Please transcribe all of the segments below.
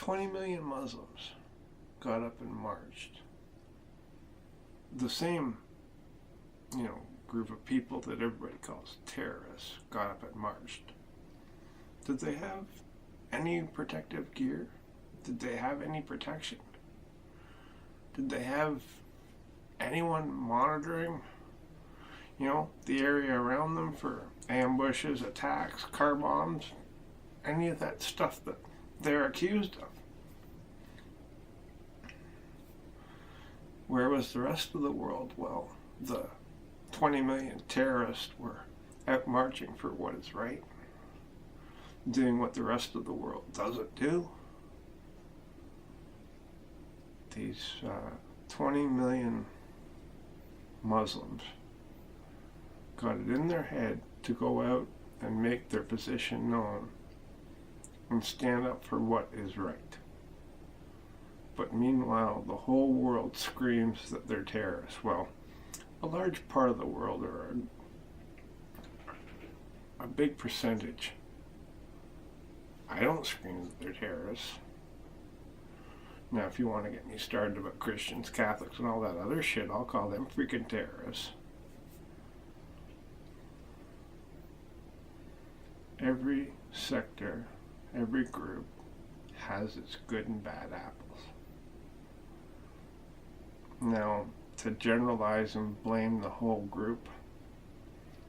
20 million Muslims got up and marched. The same, group of people that everybody calls terrorists got up and marched. Did they have any protective gear? Did they have any protection? Did they have anyone monitoring, the area around them for ambushes, attacks, car bombs, any of that stuff that they're accused of? Where was the rest of the world? Well, the 20 million terrorists were out marching for what is right, doing what the rest of the world doesn't do. These 20 million Muslims got it in their head to go out and make their position known and stand up for what is right. But meanwhile, the whole world screams that they're terrorists. Well, a large part of the world, or a big percentage, I don't scream that they're terrorists. Now, if you want to get me started about Christians, Catholics, and all that other shit, I'll call them freaking terrorists. Every sector, every group has its good and bad apples. Now, to generalize and blame the whole group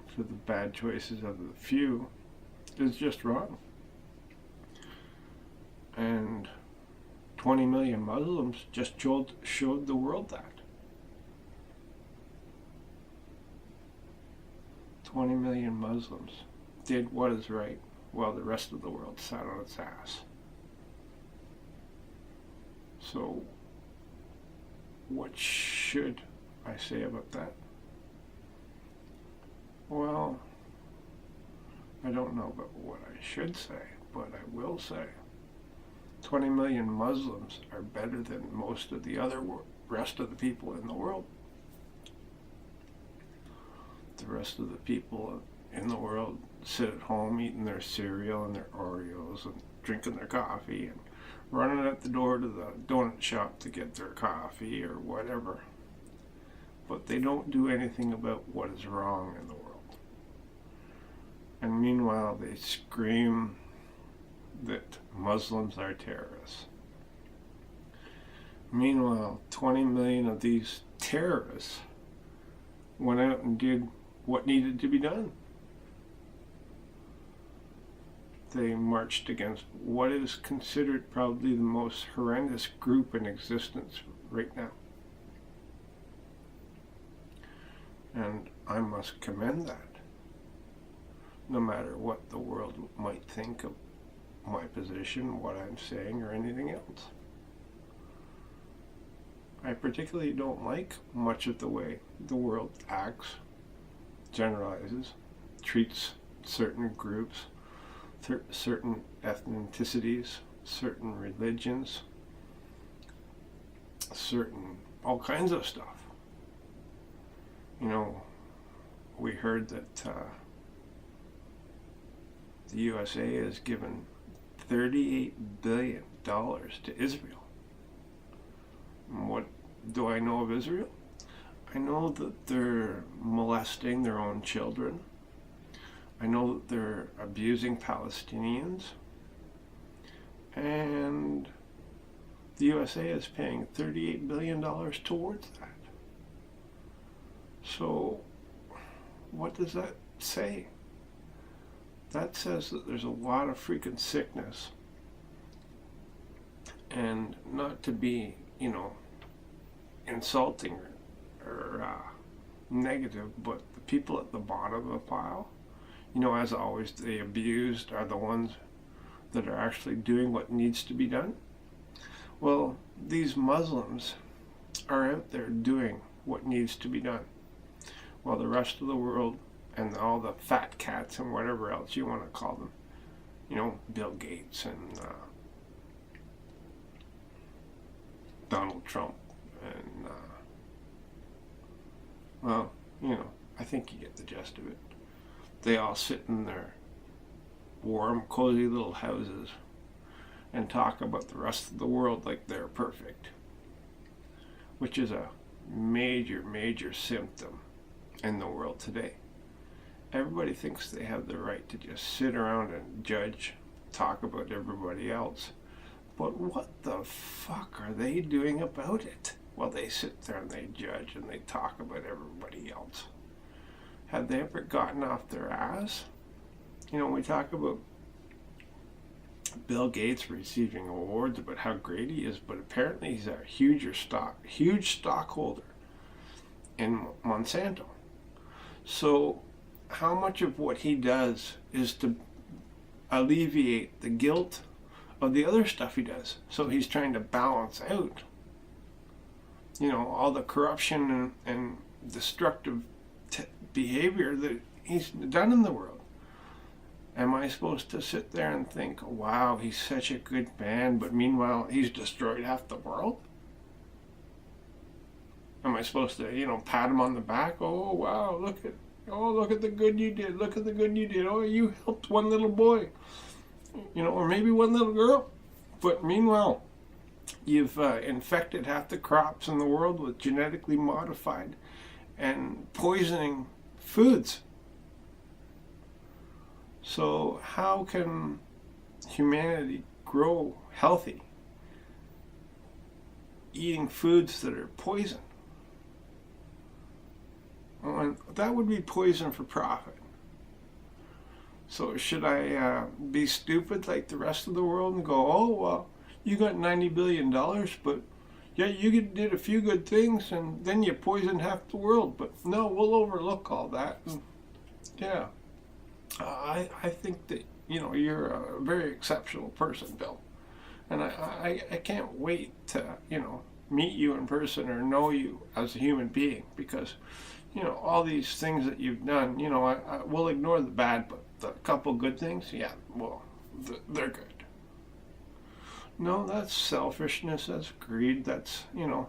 for the bad choices of the few is just wrong. And 20 million Muslims just showed the world that. 20 million Muslims did what is right while the rest of the world sat on its ass. So, what should I say about that? Well, I don't know about what I should say, but I will say 20 million Muslims are better than most of the other rest of the people in the world. The rest of the people in the world sit at home eating their cereal and their Oreos and drinking their coffee and running out the door to the donut shop to get their coffee or whatever. But they don't do anything about what is wrong in the world. And meanwhile, they scream that Muslims are terrorists. Meanwhile, 20 million of these terrorists went out and did what needed to be done. They marched against what is considered probably the most horrendous group in existence right now. And I must commend that, no matter what the world might think of my position, what I'm saying, or anything else. I particularly don't like much of the way the world acts, generalizes, treats certain groups, certain ethnicities, certain religions, all kinds of stuff. We heard that the USA has given $38 billion to Israel. And what do I know of Israel? I know that they're molesting their own children. I know that they're abusing Palestinians. And the USA is paying $38 billion towards that. So, what does that say? That says that there's a lot of freaking sickness. And not to be, insulting or negative, but the people at the bottom of the pile, as always, the abused are the ones that are actually doing what needs to be done. Well, these Muslims are out there doing what needs to be done, while the rest of the world and all the fat cats and whatever else you want to call them, Bill Gates and Donald Trump and I think you get the gist of it. They all sit in their warm, cozy little houses and talk about the rest of the world like they're perfect, which is a major symptom in the world today. Everybody thinks they have the right to just sit around and judge, talk about everybody else. But what the fuck are they doing about it? Well, they sit there and they judge and they talk about everybody else. Have they ever gotten off their ass? You know, we talk about Bill Gates receiving awards about how great he is, but apparently he's a huge stockholder in Monsanto. So how much of what he does is to alleviate the guilt of the other stuff he does? So he's trying to balance out, you know, all the corruption and destructive behavior that he's done in the world. Am I supposed to sit there and think, wow, he's such a good man, but meanwhile he's destroyed half the world? Am I supposed to, you know, pat him on the back? Oh, wow, look at the good you did. Look at the good you did. Oh, you helped one little boy, you know, or maybe one little girl. But meanwhile, you've infected half the crops in the world with genetically modified and poisoning foods. So how can humanity grow healthy eating foods that are poison? And that would be poison for profit. So should I be stupid like the rest of the world and go, oh, well, you got $90 billion, but yeah, you did a few good things and then you poisoned half the world. But no, we'll overlook all that. And yeah. I think that, you know, you're a very exceptional person, Bill. And I can't wait to, you know, meet you in person or know you as a human being, because, you know, all these things that you've done, you know, I will ignore the bad, but the couple good things, yeah, well, they're good. No, that's selfishness, that's greed, that's, you know,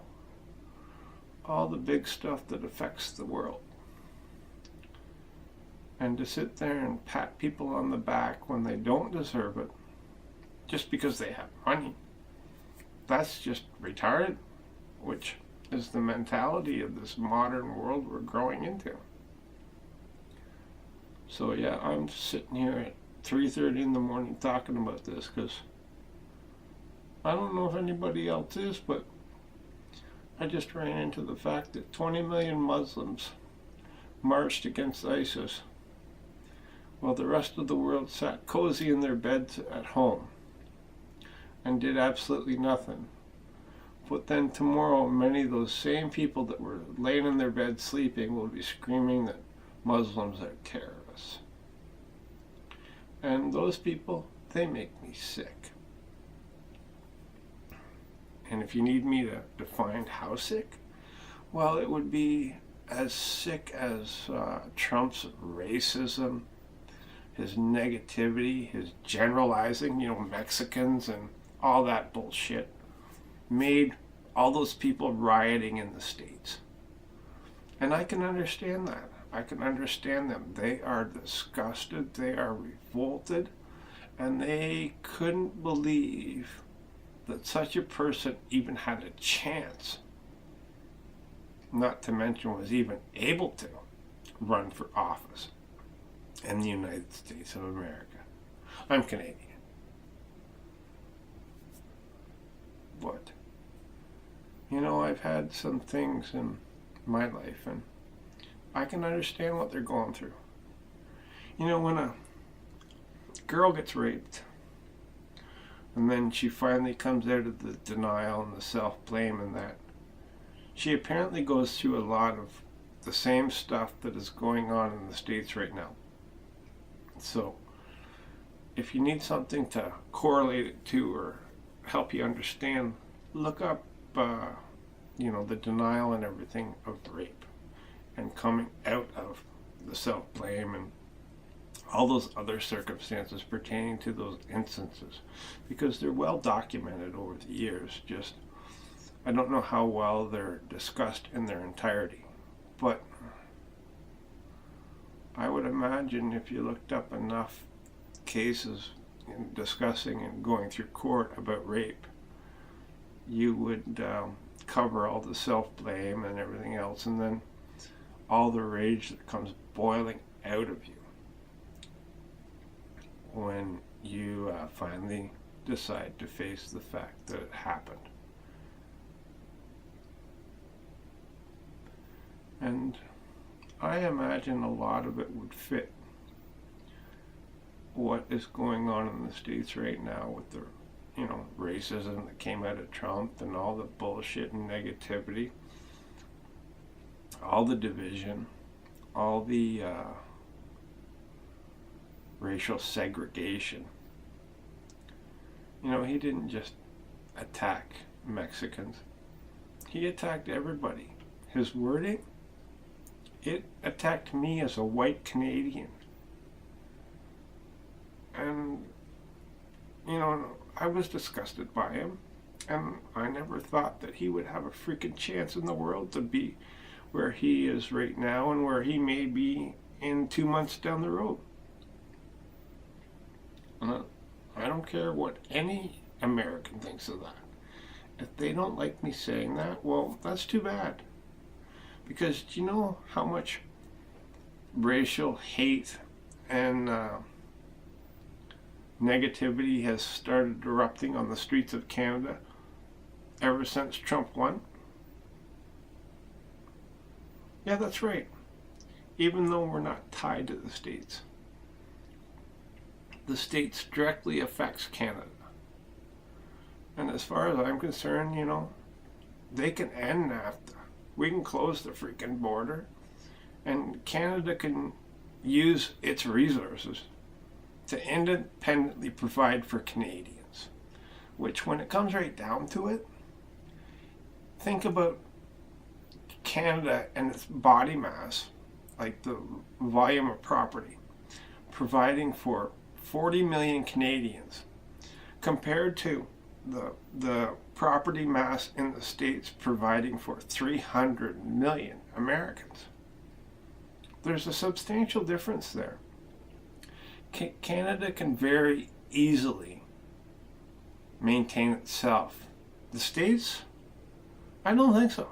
all the big stuff that affects the world. And to sit there and pat people on the back when they don't deserve it, just because they have money, that's just retarded, which is the mentality of this modern world we're growing into. So yeah, I'm sitting here at 3:30 in the morning talking about this because I don't know if anybody else is, but I just ran into the fact that 20 million Muslims marched against ISIS while the rest of the world sat cozy in their beds at home and did absolutely nothing. But then tomorrow, many of those same people that were laying in their beds sleeping will be screaming that Muslims are terrorists. And those people, they make me sick. And if you need me to define how sick, well, it would be as sick as Trump's racism, his negativity, his generalizing, you know, Mexicans and all that bullshit made all those people rioting in the States. And I can understand that. I can understand them. They are disgusted, they are revolted, and they couldn't believe that such a person even had a chance, not to mention was even able to run for office in the United States of America. I'm Canadian. But, you know, I've had some things in my life and I can understand what they're going through. You know, when a girl gets raped and then she finally comes out of the denial and the self-blame and that, she apparently goes through a lot of the same stuff that is going on in the States right now. So, if you need something to correlate it to or help you understand, look up, you know, the denial and everything of rape and coming out of the self-blame and all those other circumstances pertaining to those instances, because they're well documented over the years. Just, I don't know how well they're discussed in their entirety, but I would imagine if you looked up enough cases and discussing and going through court about rape, you would cover all the self-blame and everything else, and then all the rage that comes boiling out of you when you finally decide to face the fact that it happened. And I imagine a lot of it would fit what is going on in the States right now with the racism that came out of Trump and all the bullshit and negativity, all the division, all the racial segregation. He didn't just attack Mexicans. He attacked everybody. His wording, it attacked me as a white Canadian. And, I was disgusted by him. And I never thought that he would have a freaking chance in the world to be where he is right now and where he may be in 2 months down the road. I don't care what any American thinks of that. If they don't like me saying that, well, that's too bad. Because do you know how much racial hate and negativity has started erupting on the streets of Canada ever since Trump won? Yeah, that's right. Even though we're not tied to the States directly affects Canada. And as far as I'm concerned, they can end NAFTA. We can close the freaking border, and Canada can use its resources to independently provide for Canadians. Which, when it comes right down to it, think about Canada and its body mass, like the volume of property, providing for 40 million Canadians, compared to the property mass in the States providing for 300 million Americans. There's a substantial difference there. Canada can very easily maintain itself. The States, I don't think so.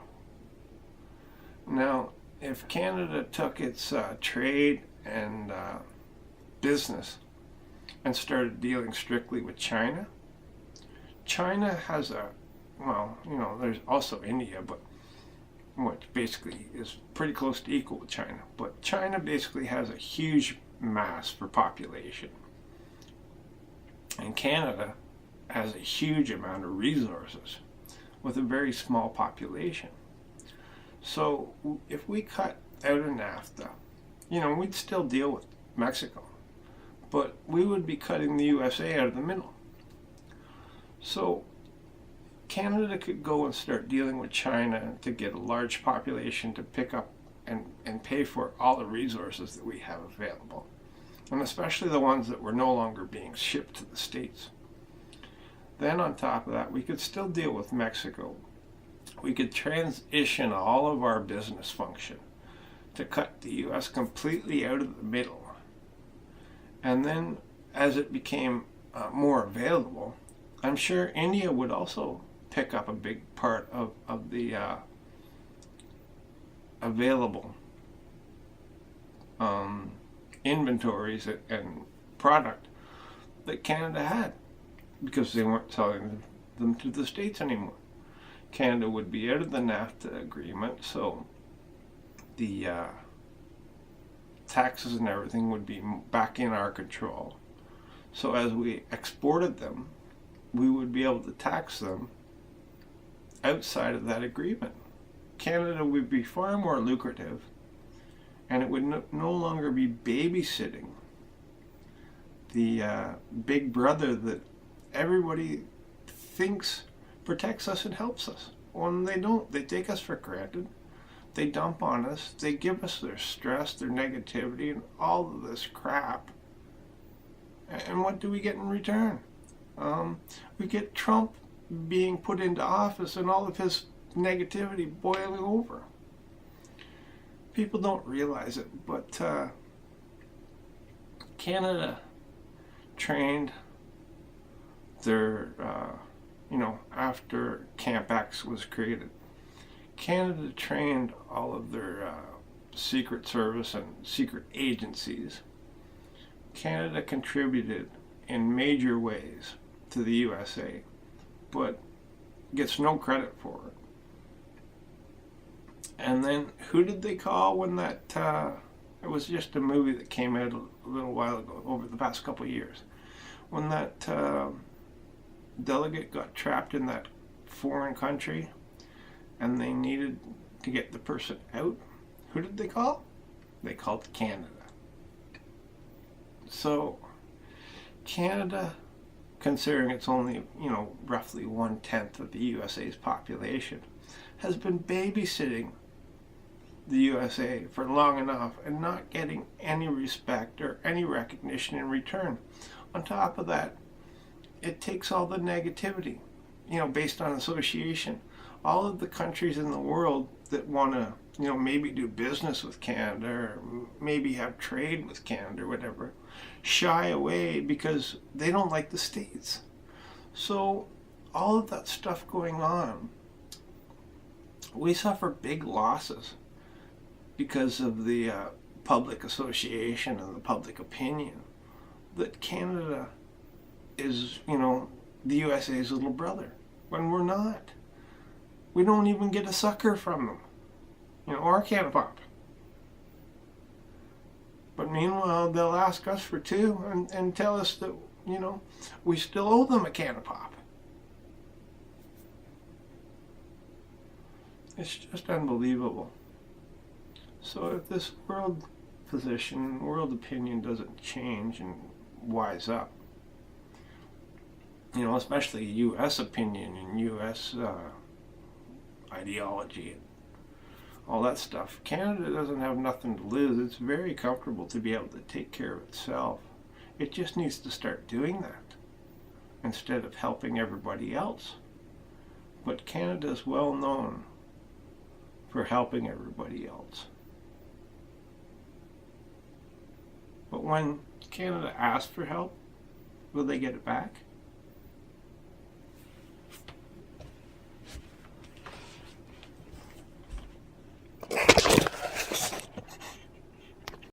Now, if Canada took its trade and business and started dealing strictly with China, China has there's also India, but which basically is pretty close to equal with China. But China basically has a huge mass for population. And Canada has a huge amount of resources with a very small population. So if we cut out of NAFTA, we'd still deal with Mexico, but we would be cutting the USA out of the middle. So Canada could go and start dealing with China to get a large population to pick up and pay for all the resources that we have available, and especially the ones that were no longer being shipped to the States. Then on top of that, we could still deal with Mexico. We could transition all of our business function to cut the U.S. completely out of the middle. And then as it became more available, I'm sure India would also pick up a big part of the available inventories and product that Canada had, because they weren't selling them to the States anymore. Canada would be out of the NAFTA agreement, so the taxes and everything would be back in our control. So as we exported them, we would be able to tax them outside of that agreement. Canada would be far more lucrative, and it would no longer be babysitting the big brother that everybody thinks protects us and helps us. When they don't, they take us for granted. They dump on us. They give us their stress, their negativity, and all of this crap. And what do we get in return? We get Trump being put into office and all of his negativity boiling over. People don't realize it, but Canada trained after Camp X was created, Canada trained all of their Secret Service and secret agencies. Canada contributed in major ways to the USA, but gets no credit for it. And then who did they call when that, it was just a movie that came out a little while ago, over the past couple of years, when that delegate got trapped in that foreign country and they needed to get the person out? Who did they call? They called Canada. So Canada, considering it's only, roughly 1/10 of the USA's population, has been babysitting the USA for long enough and not getting any respect or any recognition in return. On top of that, it takes all the negativity, based on association. All of the countries in the world that want to, maybe do business with Canada or maybe have trade with Canada or whatever, shy away because they don't like the States. So all of that stuff going on, we suffer big losses because of the public association and the public opinion that Canada is, the USA's little brother, when we're not. We don't even get a sucker from them, or a can of pop. But meanwhile, they'll ask us for two and tell us that, we still owe them a can of pop. It's just unbelievable. So if this world position, world opinion doesn't change and wise up, especially U.S. opinion and U.S. Ideology and all that stuff, Canada doesn't have nothing to lose. It's very comfortable to be able to take care of itself. It just needs to start doing that instead of helping everybody else. But Canada is well known for helping everybody else. But when Canada asks for help, will they get it back?